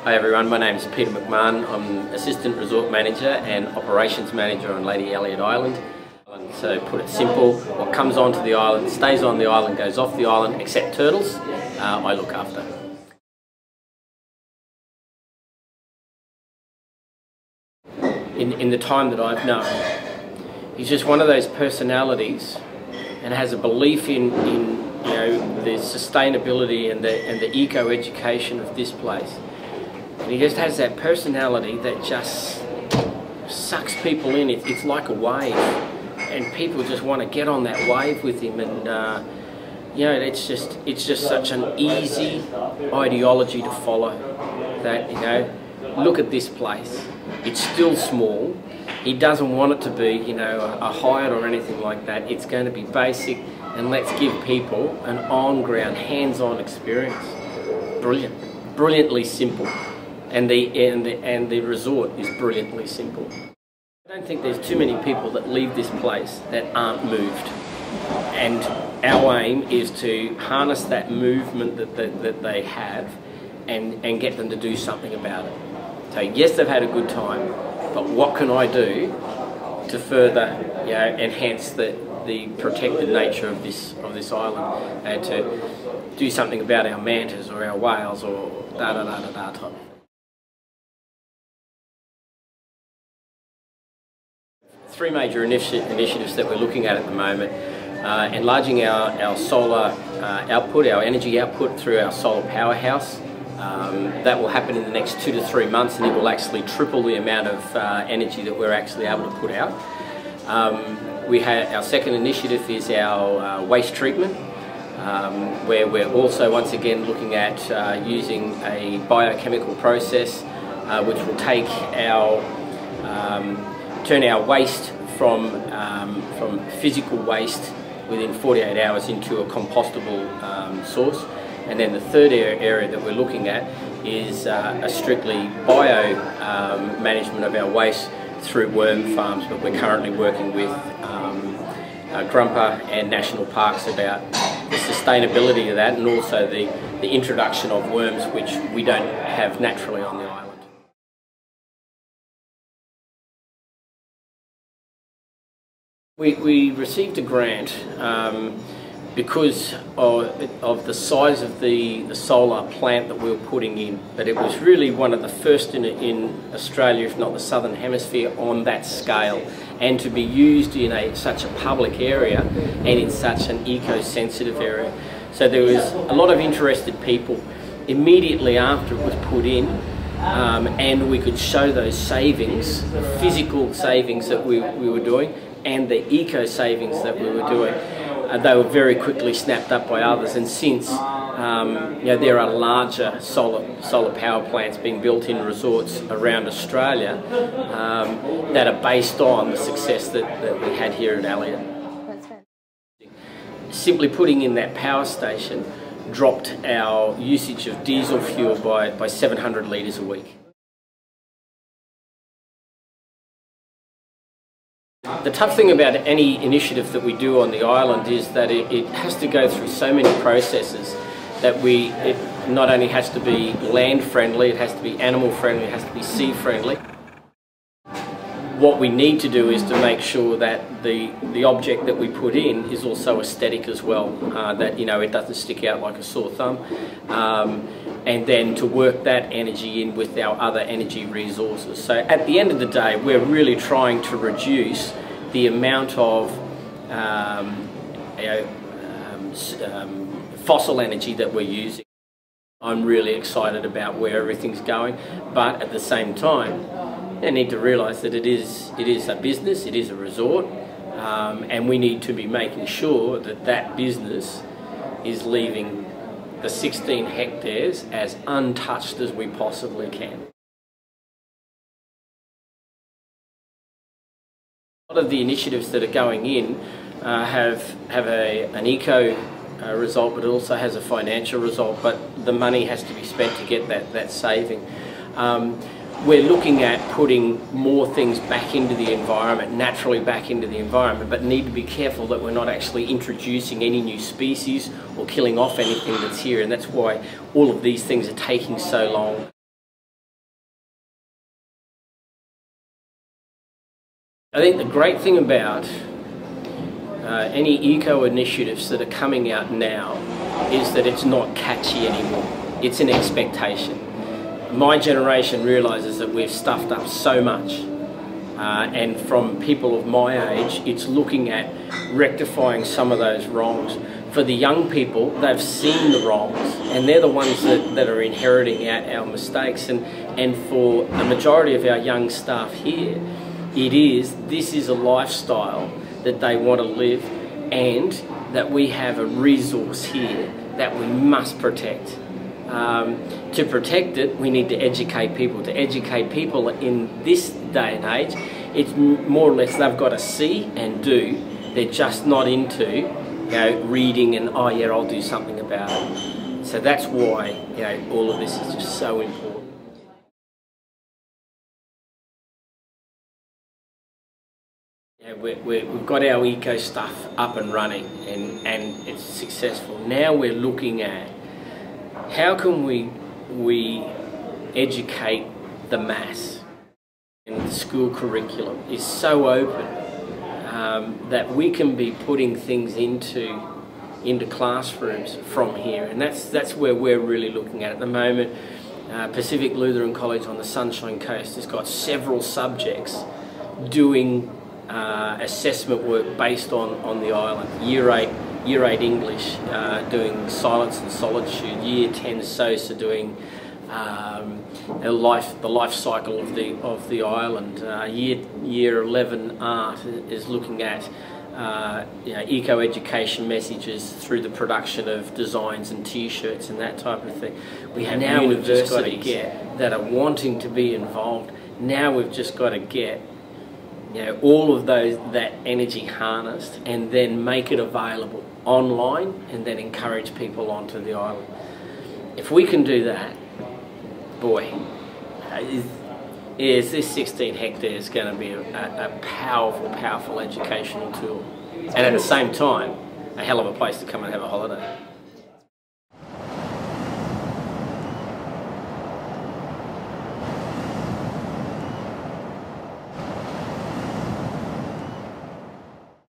Hi everyone, my name is Peter McMahan. I'm Assistant Resort Manager and Operations Manager on Lady Elliot Island. So put it simple, what comes onto the island stays on the island, goes off the island, except turtles, I look after. In the time that I've known, he's just one of those personalities and has a belief in the sustainability and the eco-education of this place. And he just has that personality that just sucks people in. It's like a wave, and people just want to get on that wave with him. And it's just such an easy ideology to follow. That look at this place. It's still small. He doesn't want it to be a Hyatt or anything like that. It's going to be basic, and let's give people an on-ground, hands-on experience. Brilliant, brilliantly simple. And the resort is brilliantly simple. I don't think there's too many people that leave this place that aren't moved. And our aim is to harness that movement that they have and get them to do something about it. So yes, they've had a good time, but what can I do to further enhance the protected nature of this island, and to do something about our mantas or our whales or type. Three major initiatives that we're looking at the moment. Enlarging our solar output, our energy output through our solar powerhouse. That will happen in the next 2 to 3 months, and it will actually triple the amount of energy that we're actually able to put out. Our second initiative is our waste treatment, where we're also once again looking at using a biochemical process which will take turn our waste from physical waste within 48 hours into a compostable source. And then the third area that we're looking at is a strictly bio management of our waste through worm farms, but we're currently working with Grumpa and National Parks about the sustainability of that, and also the introduction of worms which we don't have naturally on the island. We received a grant because of the size of the solar plant that we were putting in, but it was really one of the first in Australia, if not the Southern Hemisphere, on that scale, and to be used in such a public area and in such an eco-sensitive area. So there was a lot of interested people immediately after it was put in, and we could show those savings, the physical savings that we were doing, and the eco savings that we were doing. They were very quickly snapped up by others, and since there are larger solar power plants being built in resorts around Australia that are based on the success that we had here at Elliot. Simply putting in that power station dropped our usage of diesel fuel by 700 litres a week. The tough thing about any initiative that we do on the island is that it has to go through so many processes that it not only has to be land friendly, it has to be animal friendly, it has to be sea friendly. What we need to do is to make sure that the object that we put in is also aesthetic as well, that it doesn't stick out like a sore thumb, and then to work that energy in with our other energy resources. So at the end of the day, we're really trying to reduce the amount of fossil energy that we're using. I'm really excited about where everything's going, but at the same time, they need to realise that it is a business, it is a resort, and we need to be making sure that that business is leaving the 16 hectares as untouched as we possibly can. A lot of the initiatives that are going in have an eco result, but it also has a financial result, but the money has to be spent to get that saving. We're looking at putting more things back into the environment, naturally back into the environment, but need to be careful that we're not actually introducing any new species or killing off anything that's here, and that's why all of these things are taking so long. I think the great thing about any eco initiatives that are coming out now is that it's not catchy anymore. It's an expectation. My generation realises that we've stuffed up so much, and from people of my age, it's looking at rectifying some of those wrongs. For the young people, they've seen the wrongs, and they're the ones that are inheriting our mistakes. And for the majority of our young staff here, this is a lifestyle that they want to live, and that we have a resource here that we must protect. To protect it, we need to educate people. To educate people in this day and age, it's more or less they've got to see and do. They're just not into, reading and, oh yeah, I'll do something about it. So that's why, all of this is just so important. We've got our eco stuff up and running, and it's successful. Now we're looking at how can we educate the mass. And the school curriculum is so open that we can be putting things into classrooms from here, and that's where we're really looking at the moment. Pacific Lutheran College on the Sunshine Coast has got several subjects doing assessment work based on the island. Year 8 English doing Silence and Solitude. Year 10 SOSA doing the life cycle of the island. Year 11 Art is looking at eco education messages through the production of designs and T-shirts and that type of thing. We have now universities that are wanting to be involved. Now we've just got to get all of that energy harnessed, and then make it available online, and then encourage people onto the island. If we can do that, boy, this 16 hectares is going to be a powerful educational tool, and at the same time, a hell of a place to come and have a holiday.